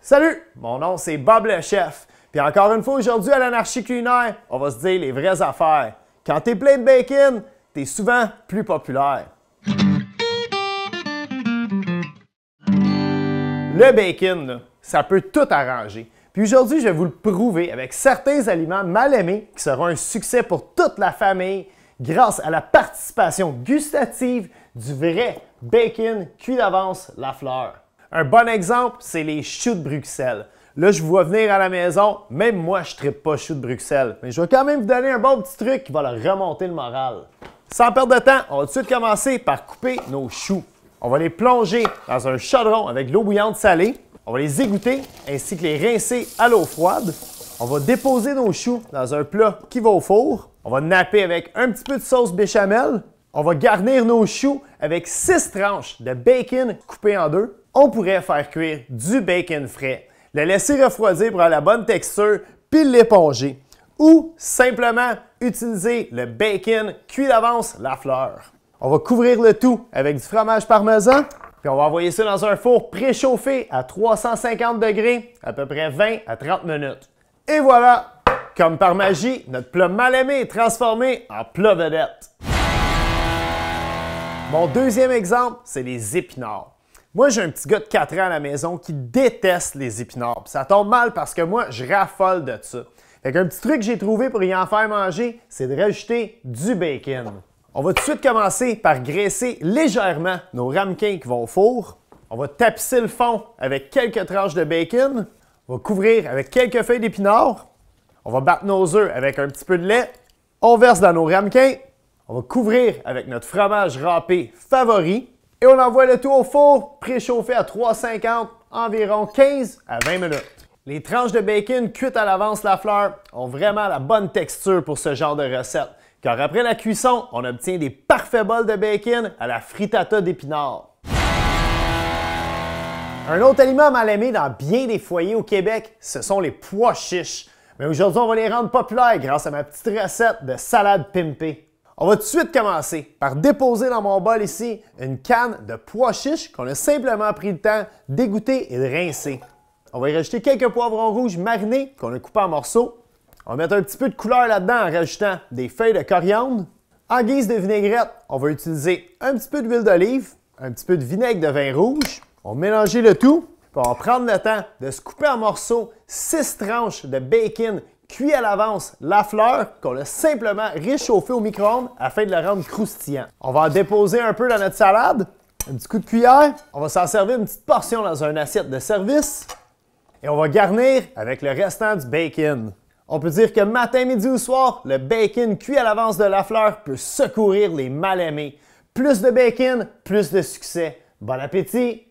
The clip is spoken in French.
Salut, mon nom c'est Bob le chef. Puis encore une fois aujourd'hui à l'Anarchie culinaire, on va se dire les vraies affaires. Quand t'es plein de bacon, t'es souvent plus populaire. Le bacon, là, ça peut tout arranger. Puis aujourd'hui, je vais vous le prouver avec certains aliments mal aimés qui seront un succès pour toute la famille grâce à la participation gustative du vrai bacon cuit d'avance Lafleur. Un bon exemple, c'est les choux de Bruxelles. Là, je vous vois venir à la maison, même moi, je ne trippe pas choux de Bruxelles. Mais je vais quand même vous donner un bon petit truc qui va leur remonter le moral. Sans perdre de temps, on va tout de suite commencer par couper nos choux. On va les plonger dans un chaudron avec de l'eau bouillante salée. On va les égoutter ainsi que les rincer à l'eau froide. On va déposer nos choux dans un plat qui va au four. On va napper avec un petit peu de sauce béchamel. On va garnir nos choux avec 6 tranches de bacon coupées en deux. On pourrait faire cuire du bacon frais, le laisser refroidir pour avoir la bonne texture, puis l'éponger. Ou simplement utiliser le bacon cuit d'avance Lafleur. On va couvrir le tout avec du fromage parmesan, puis on va envoyer ça dans un four préchauffé à 350 degrés, à peu près 20 à 30 minutes. Et voilà, comme par magie, notre plat mal aimé est transformé en plat vedette. Mon deuxième exemple, c'est les épinards. Moi, j'ai un petit gars de 4 ans à la maison qui déteste les épinards. Puis ça tombe mal parce que moi, je raffole de ça. Fait qu'un petit truc que j'ai trouvé pour y en faire manger, c'est de rajouter du bacon. On va tout de suite commencer par graisser légèrement nos ramequins qui vont au four. On va tapisser le fond avec quelques tranches de bacon. On va couvrir avec quelques feuilles d'épinards. On va battre nos œufs avec un petit peu de lait. On verse dans nos ramequins. On va couvrir avec notre fromage râpé favori. Et on envoie le tout au four, préchauffé à 350, environ 15 à 20 minutes. Les tranches de bacon cuites à l'avance Lafleur ont vraiment la bonne texture pour ce genre de recette, car après la cuisson, on obtient des parfaits bols de bacon à la frittata d'épinards. Un autre aliment mal aimé dans bien des foyers au Québec, ce sont les pois chiches. Mais aujourd'hui, on va les rendre populaires grâce à ma petite recette de salade pimpée. On va tout de suite commencer par déposer dans mon bol ici une canne de pois chiches qu'on a simplement pris le temps d'égoutter et de rincer. On va y rajouter quelques poivrons rouges marinés qu'on a coupés en morceaux. On va mettre un petit peu de couleur là-dedans en rajoutant des feuilles de coriandre. En guise de vinaigrette, on va utiliser un petit peu d'huile d'olive, un petit peu de vinaigre de vin rouge. On va mélanger le tout, puis on va prendre le temps de se couper en morceaux 6 tranches de bacon cuit à l'avance Lafleur qu'on a simplement réchauffé au micro-ondes afin de le rendre croustillant. On va en déposer un peu dans notre salade, un petit coup de cuillère. On va s'en servir une petite portion dans une assiette de service et on va garnir avec le restant du bacon. On peut dire que matin, midi ou soir, le bacon cuit à l'avance de Lafleur peut secourir les mal-aimés. Plus de bacon, plus de succès. Bon appétit!